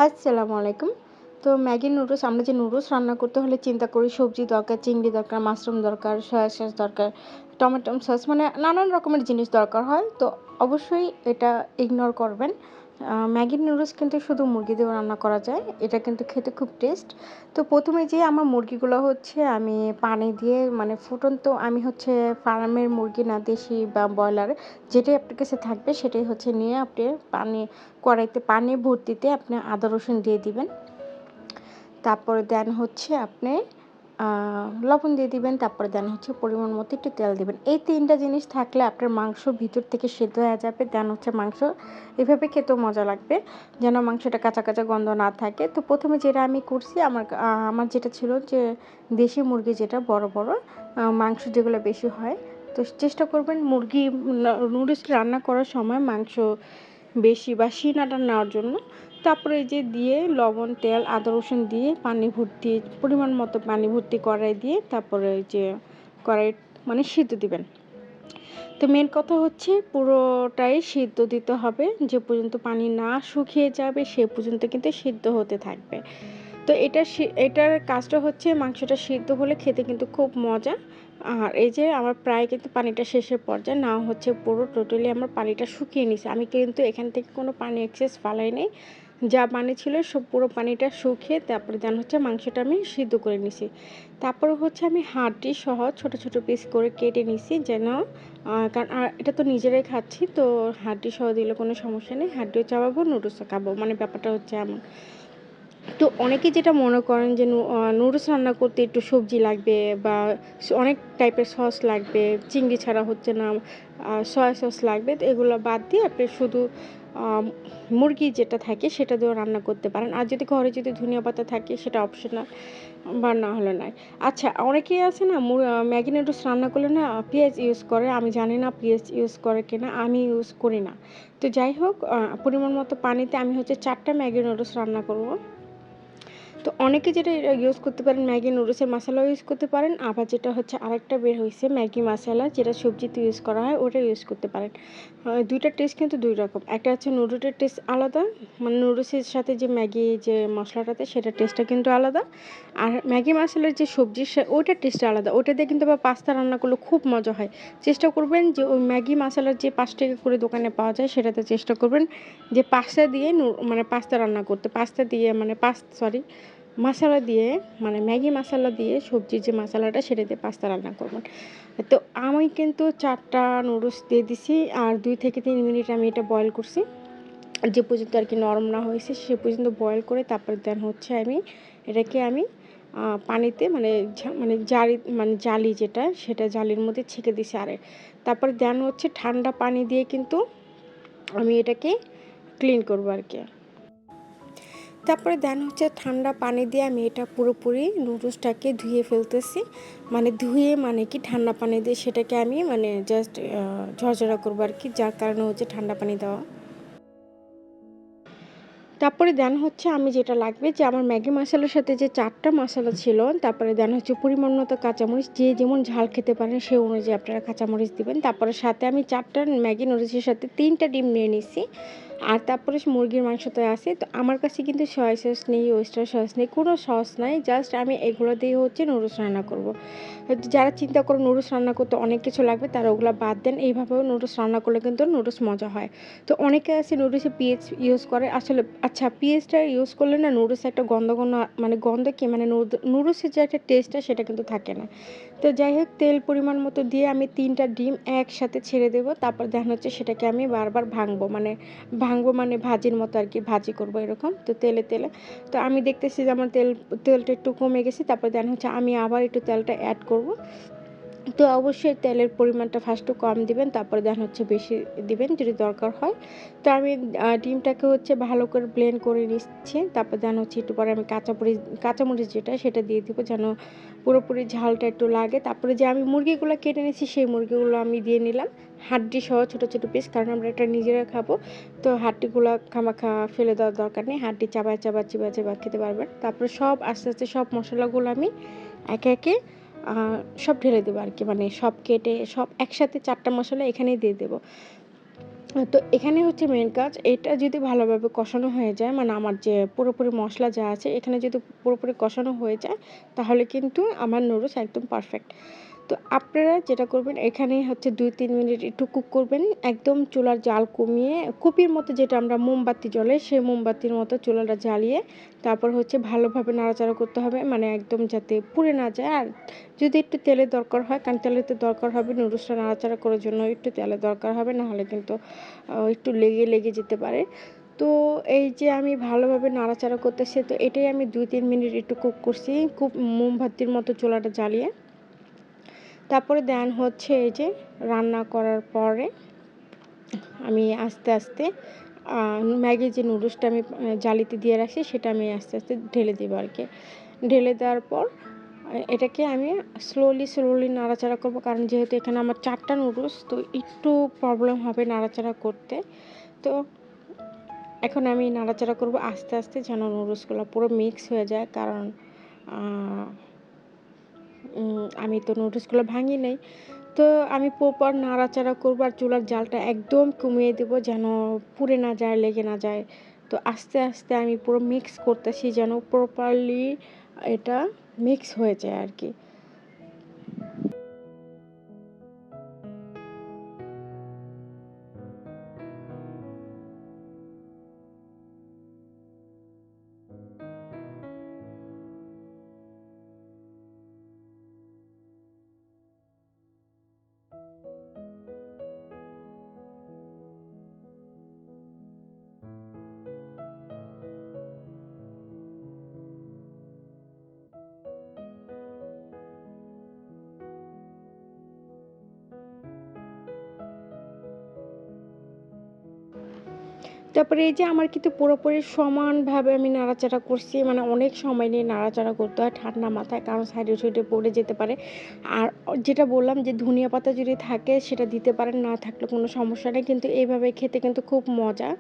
আসসালামু আলাইকুম। তো ম্যাগি নুডলস আমরা যে নুডলস রান্না করতে হলে চিন্তা করি সবজি দরকার, চিংড়ি দরকার, মাশরুম দরকার, সয়া সস দরকার, টমেটো সস মানে নানান রকমের জিনিস দরকার হয়। তো অবশ্যই এটা ইগনোর করবেন। ম্যাগি নুডলস কিন্তু শুধু মুরগি দিয়েও রান্না করা যায়। এটা কিন্তু খেতে খুব টেস্ট। তো ১ম এ যে আমার মুরগিগুলো হচ্ছে আমি পানি দিয়ে মানে ফুটন্ত আমি হচ্ছে ফার্মের মুরগি না দেশি বা ব্রয়লার যেটাই আপনার কাছে থাকবে সেটাই হচ্ছে নিয়ে আপনি কড়াইতে পানি ভর্তিতে আপনি আদা রসুন দিয়ে দিবেন। তারপরে দেন হচ্ছে আপনি আ লবণ দিয়ে দিবেন। তারপরে দেন হচ্ছে পরিমাণ মতো একটু তেল দিবেন। এই ৩ টা জিনিস থাকলে আপনার মাংস ভিতর থেকে সেদ্ধ হয়ে যাবে। দেন হচ্ছে মাংস এভাবে খেতেও মজা লাগবে। যেন মাংসটা কাঁচা, কাঁচা গন্ধ না থাকে। তো ১ম এ যেটা আমি করছি আমার যেটা ছিল যে দেশি মুরগি যেটা বড়, বড় মাংস যেগুলো বেশি হয়। তো চেষ্টা করবেন মুরগি নুডলস রান্না করার সময় মাংস বেশি বা সিনাটা নেওয়ার জন্য। তারপরে এই যে দিয়ে লবণ, তেল, আদা, রসুন দিয়ে পানি ভর্তি পরিমাণ মতো পানি ভর্তি কড়াই দিয়ে তারপরে ওই যে কড়াই মানে সিদ্ধ দিবেন। তো মেন কথা হচ্ছে পুরোটাই সিদ্ধ দিতে হবে। যে পর্যন্ত পানি না শুকিয়ে যাবে সে পর্যন্ত কিন্তু সিদ্ধ হতে থাকবে। তো এটার কাজটা হচ্ছে মাংসটা সিদ্ধ হলে খেতে কিন্তু খুব মজা। আর এই যে আমার প্রায় কিন্তু পানিটা শেষের পর্যায়ে না হচ্ছে পুরো টোটালি আমার পানিটা শুকিয়ে নিছি। আমি কিন্তু এখান থেকে কোনো পানি এক্সেস ফালাই নাই। যা পানি ছিল সব পুরো পানিটা শুকিয়ে তারপরে দেন হচ্ছে মাংসটা আমি সিদ্ধ করে নিছি। তারপরে হচ্ছে আমি হাড্ডি সহ ছোট, ছোট পিস করে কেটে নিছি যেন কারণ এটা তো নিজেরাই খাচ্ছি তো হাড্ডি সহ দিলে কোনো সমস্যা নেই। হাড্ডিও চাবাবো, নুডলসও খাবো। মানে ব্যাপারটা হচ্ছে এমন। তো অনেকেই যেটা মনে করেন যে নুডলস রান্না করতে একটু সবজি লাগবে বা অনেক টাইপের সস লাগবে, চিংড়ি ছাড়া হচ্ছে না, সয়া সস লাগবে। তো এগুলো বাদ দিয়ে আপনি শুধু আম মুরগি যেটা থাকে সেটা দিয়েও রান্না করতে পারেন। আর যদি ঘরে যদি ধনিয়া পাতা থাকে সেটা অপশনাল বা না হলে নাই। আচ্ছা অনেকেই আছে না ম্যাগি নুডলস রান্না করলে না পেঁয়াজ ইউজ করে। আমি জানি না পেঁয়াজ ইউজ করে কিনা, আমি ইউজ করি না। তো যাই হোক পরিমাণ মতো পানিতে আমি হচ্ছে ৪ টা ম্যাগি নুডলস রান্না করব। তো অনেকে যেটা ইউজ করতে পারেন ম্যাগি নুডলসের মশালাও ইউজ করতে পারেন। আবার যেটা হচ্ছে আরেকটা বের হইছে ম্যাগি মশালা যেটা সবজিতে ইউজ করা হয় ওটা ইউজ করতে পারেন। ২ টার টেস্ট কিন্তু ২ রকম। একটা হচ্ছে নুডলসের টেস্ট আলাদা, মানে নুডলসের সাথে যে ম্যাগি যে মশলাটাতে সেটার টেস্টটা কিন্তু আলাদা। আর ম্যাগি মশালার যে সবজির ওইটার টেস্টটা আলাদা। ওটা দিয়ে কিন্তু আবার পাস্তা রান্না করলে খুব মজা হয়। চেষ্টা করবেন যে ওই ম্যাগি মশালার যে ৳৫ করে দোকানে পাওয়া যায় সেটাতে চেষ্টা করবেন যে পাস্তা দিয়ে মানে পাস্তা রান্না করতে। পাস্তা দিয়ে মানে সরি মাসালা দিয়ে মানে ম্যাগি মাসালা দিয়ে সবজির যে মাসালাটা সেটা দিয়ে পাস্তা রান্না করবেন। তো আমি কিন্তু ৪ টা নুডলস দিয়ে দিছি আর ২ থেকে ৩ মিনিট আমি এটা বয়েল করছি। যে পর্যন্ত আরকি নরম না হয়েছে সে পর্যন্ত বয়েল করে তারপরে দেন হচ্ছে এটাকে আমি পানিতে মানে মানে জালি যেটা সেটা জালির মধ্যে ছেঁকে দিছি তারপরে দেন হচ্ছে ঠান্ডা পানি দিয়ে কিন্তু আমি এটাকে ক্লিন করবো আরকি। তারপরে দেন হচ্ছে ঠান্ডা পানি দিয়ে আমি এটা পুরোপুরি নুডলসটাকে ধুয়ে ফেলতেছি। মানে ধুয়ে মানে কি ঠান্ডা পানি দিয়ে সেটাকে আমি মানে জাস্ট ঝরঝরা করবো আরকি। যার কারণে হচ্ছে ঠান্ডা পানি দেওয়া। তারপরে দেন হচ্ছে আমি যেটা লাগবে যে আমার ম্যাগি মশালার সাথে যে ৪ টা মশলা ছিল, তারপরে দেন হচ্ছে পরিমাণ মতো কাঁচামরিচ। যে যেমন ঝাল খেতে পারেন সে অনুযায়ী আপনারা কাঁচামরিচ দিবেন। তারপরে সাথে আমি ৪ টা ম্যাগি নুডলসের সাথে ৩ টা ডিম নিয়ে নিছি। আর তারপরে মুরগির মাংস তো আছে। তো আমার কাছে কিন্তু সয়া সস নেই, ওয়েস্টার সস নেই, কোনো সস নাই। জাস্ট আমি এগুলো দিয়ে হচ্ছে নুডলস রান্না করব। যারা চিন্তা করে নুডলস রান্না করতে অনেক কিছু লাগবে তারা ওগুলা বাদ দেন। এইভাবেও নুডলস রান্না করলে কিন্তু নুডলস মজা হয়। তো অনেকে আছে নুডলসে পেঁয়াজ ইউজ করে। আসলে আচ্ছা পেঁয়াজটা ইউজ করলে না নুডলসে একটা গন্ধ, গন্ধ মানে গন্ধ কি মানে নুডলসের যে একটা টেস্টটা সেটা কিন্তু থাকে না। তো যাই হোক তেল পরিমাণ মতো দিয়ে আমি ৩ টা ডিম একসাথে ছেড়ে দেবো। তারপর দেখা হচ্ছে সেটাকে আমি বারবার ভাঙবো মানে ভাজির মতো আরকি ভাজি করবো এরকম। তো তেলে তো আমি দেখতেছি যে আমার তেলটা একটু কমে গেছে। তারপর দেন হচ্ছে আমি আবার একটু তেলটা এড করব। তো অবশ্যই তেলের পরিমাণটা ফার্স্টে কম দিবেন, তারপরে দেন হচ্ছে বেশি দিবেন যদি দরকার হয়। তো আমি ডিমটাকে হচ্ছে ভালো করে ব্লেন্ড করে নিচ্ছি। তারপর দেন হচ্ছে একটু পরে আমি কাঁচামরিচ যেটা সেটা দিয়ে দিব যেন পুরোপুরি ঝালটা একটু লাগে। তারপরে যে আমি মুরগিগুলো কেটে নিয়েছি সেই মুরগিগুলো আমি দিয়ে নিলাম। হাড্ডি সহ ছোট, ছোট পিস কারণ আমরা এটা নিজেরা খাবো। তো হাড্ডিগুলা খামাখা ফেলে দেওয়ার দরকার নেই। হাড্ডি চিবায়, চিবায় খেতে পারবেন। তারপরে সব আস্তে, আস্তে সব মসলাগুলো আমি একে, একে আ সব ঢেলে দেবো আরকি। মানে সব কেটে সব একসাথে ৪ টা মসলা এখানেই দিয়ে দেবো। তো এখানে হচ্ছে মেইন কাজ। এটা যদি ভালোভাবে কষানো হয়ে যায়, মানে আমার যে পুরোপুরি মসলা যা আছে এখানে যদি পুরোপুরি কষানো হয়ে যায়, তাহলে কিন্তু আমার নুডলস একদম পারফেক্ট। তো আপনারা যেটা করবেন এখানে হচ্ছে ২-৩ মিনিট একটু কুক করবেন। একদম চুলার জাল কমিয়ে কুপির মতো, যেটা আমরা মোমবাতি জ্বলে সেই মোমবাতির মতো চুলাটা জ্বালিয়ে তারপর হচ্ছে ভালোভাবে নাড়াচাড়া করতে হবে। মানে একদম যাতে পুড়ে না যায়। আর যদি একটু তেলের দরকার হয়, কারণ তেলের তো দরকার হবে নুডলসটা নাড়াচাড়া করার জন্য একটু তেলের দরকার হবে, নাহলে কিন্তু একটু লেগে যেতে পারে। তো এই যে আমি ভালোভাবে নাড়াচাড়া করতেছি, তো এটাই আমি ২-৩ মিনিট একটু কুক করছি, খুব মোমবাতির মতো চুলাটা জ্বালিয়ে। তারপরে দেন হচ্ছে এই যে রান্না করার পরে আমি আস্তে ম্যাগির যে নুডলসটা আমি জালিতে দিয়ে রাখছি সেটা আমি আস্তে ঢেলে দিব আরকি। ঢেলে দেওয়ার পর এটাকে আমি স্লোলি নাড়াচাড়া করব। কারণ যেহেতু এখানে আমার ৪ টা নুডলস, তো একটু প্রবলেম হবে নাড়াচাড়া করতে। তো এখন আমি নাড়াচাড়া করব আস্তে যেন নুডলসগুলো পুরো মিক্স হয়ে যায়। কারণ আ আমি তো নুডলসগুলো ভাঙি নাই। তো আমি প্রপার নাড়াচাড়া করব আর চুলার জালটা একদম কমিয়ে দেব, যেন পুড়ে না যায়, লেগে না যায়। তো আস্তে আমি পুরো মিক্স করতেছি যেন প্রপারলি এটা মিক্স হয়ে যায় আরকি। তারপরে এই যে আমার কিন্তু পুরোপুরি সমানভাবে আমি নাড়াচাড়া করছি। মানে অনেক সময় নিয়ে নাড়াচাড়া করতে হয় ঠান্ডা মাথায়। কারণ সাইডে পড়ে যেতে পারে। আর যেটা বললাম যে ধনিয়া পাতা যদি থাকে সেটা দিতে পারেন, না থাকলে কোনো সমস্যা নেই। কিন্তু এইভাবে খেতে কিন্তু খুব মজা।